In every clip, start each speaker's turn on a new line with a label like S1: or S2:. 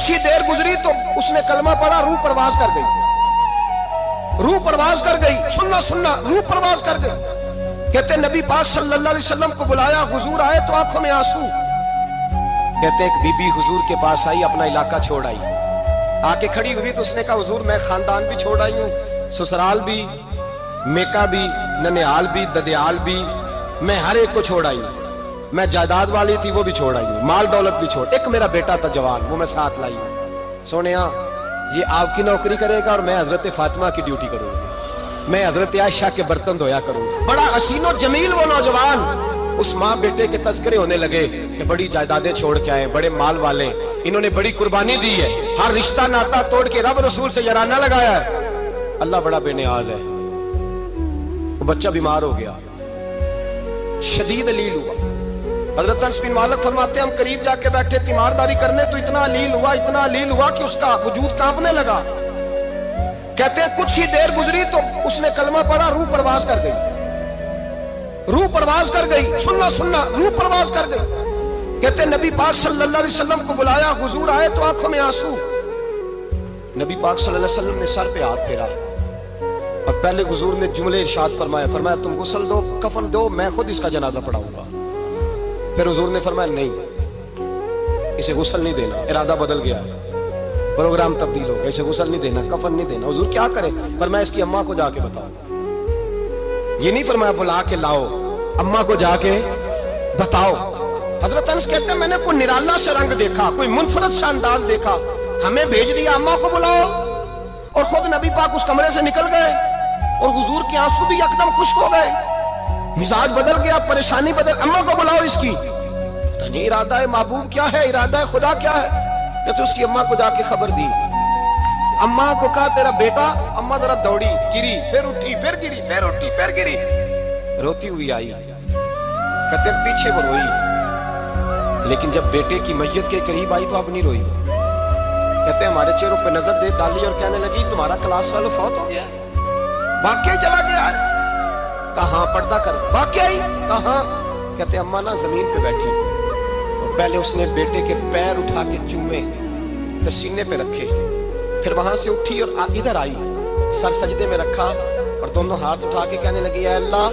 S1: कुछ ही देर गुजरी तो उसने कलमा पढ़ा, रूह परवाज कर गई, रूह परवाज कर गई। सुनना सुनना, रूह परवाज कर गई। कहते नबी पाक सल्लल्लाहु अलैहि वसल्लम को बुलाया, हुजूर आए तो आंखों में आंसू। कहते एक बीबी हुजूर के पास आई, अपना इलाका छोड़ आई, आके खड़ी हुई तो उसने कहा हुजूर मैं खानदान भी छोड़ आई हूँ, ससुराल भी, मेका भी, ननिहाल भी, ददियाल भी, मैं हर एक को छोड़ आई हूँ। मैं जायदाद वाली थी वो भी छोड़ आई हूँ, माल दौलत भी छोड़, एक मेरा बेटा था जवान, वो मैं साथ लाई हूँ। सोनिया ये आपकी नौकरी करेगा और मैं हजरत फातिमा की ड्यूटी करूंगी, मैं हजरत आयशा के बर्तन धोया करूंगा। बड़ा हसीनो जमील वो नौजवान। उस माँ बेटे के तस्करे होने लगे कि बड़ी जायदादें छोड़ के आए, बड़े माल वाले, इन्होंने बड़ी कुर्बानी दी है, हर रिश्ता नाता तोड़ के रब रसूल से याराना लगाया है। अल्लाह बड़ा बेनियाज है। वो बच्चा बीमार हो गया, शदीद अलील हुआ। हजरत अनस बिन मालिक फरमाते हम करीब जाके बैठे तीमारदारी करने तो इतना अलील हुआ कि उसका वजूद कांपने लगा। कहते हैं कुछ ही देर गुजरी तो उसने कलमा पढ़ा, रूह परवाज कर गई, रूह परवाज कर गई। सुनना सुनना, रूह परवाज कर गई। कहते नबी पाक सल्लल्लाहु अलैहि वसल्लम को बुलाया, हुजूर आए तो आंखों में आंसू। नबी पाक सल्लल्लाहु अलैहि वसल्लम ने सर पे हाथ फेरा और पहले हुजूर ने जुमले इरशाद फरमाया तुम गुस्ल दो, कफन दो, मैं खुद इसका जनाजा पढ़ाऊंगा। फिर हुजूर ने फरमाया नहीं, इसे गुस्ल नहीं देना, इरादा बदल गया, प्रोग्राम तब्दील हो गया, इसे गुस्ल नहीं देना, कफन नहीं देना। हुजूर क्या करें? फरमाया इसकी अम्मा को जाके बताओ। ये नहीं फरमाया बुला के लाओ, अम्मा को जाके बताओ। हजरत अनस कहते हैं मैंने कोई निराला सा रंग देखा, कोई मुनफरद सा अंदाज देखा, हमें भेज दिया अम्मा को बुलाओ, और खुद नबी पाक उस कमरे से निकल गए और हुजूर के आंसू भी एकदम खुश्क हो गए, मिजाज बदल गया, परेशानी बदल। अम्मा को बुलाओ इसकी। नहीं इरादा है महबूब क्या है, इरादा है खुदा क्या है? तो उसकी अम्मा को जाके खबर दी, अम्मा को कहा तेरा बेटा। अम्मा जरा दौड़ी, गिरी, फिर उठी, फिर गिरी, फिर उठी, फिर गिरी, रोती हुई आई। कहते पीछे वो रोई, लेकिन जब बेटे की मैयत के करीब आई तो अब नहीं रोई। कहते हमारे चेहरों पे नजर दे डाली और कहने लगी तुम्हारा क्लास वाला फौत हो गया, वाकई चला गया है। कहाँ? पर्दा कर, वाकई कहाँ? कहते अम्मा ना जमीन पे बैठी और पहले उसने बेटे के पैर उठा के चूमे, फिर सीने पे रखे, फिर वहां से उठी और इधर आई, सर सजदे में रखा और दोनों हाथ उठा के कहने लगी ऐ अल्लाह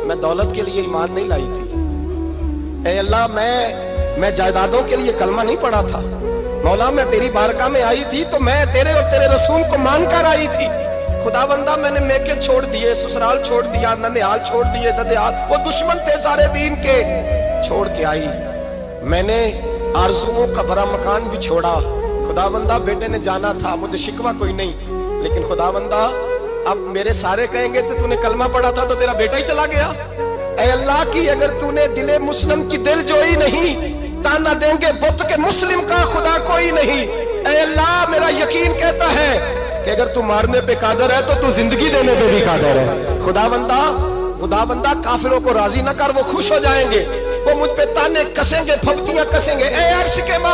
S1: मैं दौलत के लिए ईमान नहीं लाई थी, ऐ अल्लाह मैं जायदादों के लिए कलमा नहीं पढ़ा था, मौला मैं तेरी बारगाह में आई थी तो मैं तेरे और तेरे रसूल को मानकर आई थी। खुदा बंदा मैंने मेके छोड़ दिए, ससुराल छोड़ दिया, ननिहाल छोड़ दिए, ददियाल, वो दुश्मन थे सारे दीन के, छोड़ के आई। मैंने आरज़ुओं का बड़ा मकान भी छोड़ा। खुदा बंदा बेटे ने जाना था, मुझे शिकवा कोई नहीं, लेकिन खुदा बंदा अब मेरे सारे कहेंगे तो तूने कलमा पढ़ा था तो तेरा बेटा ही चला गया। ऐ अल्लाह की अगर तूने दिले मुस्लिम की दिल जोई नहीं, ताना देंगे बुत के मुस्लिम का खुदा कोई नहीं। ऐ अल्लाह मेरा यकीन कहता है कि अगर तू मारने पे कादर है तो तू जिंदगी देने पे भी कादर है। खुदा बंदा काफिरों को राजी न कर, वो खुश हो जाएंगे, वो मुझ पे ताने कसेंगे, फब्तियां कसेंगे। ऐ अर्श के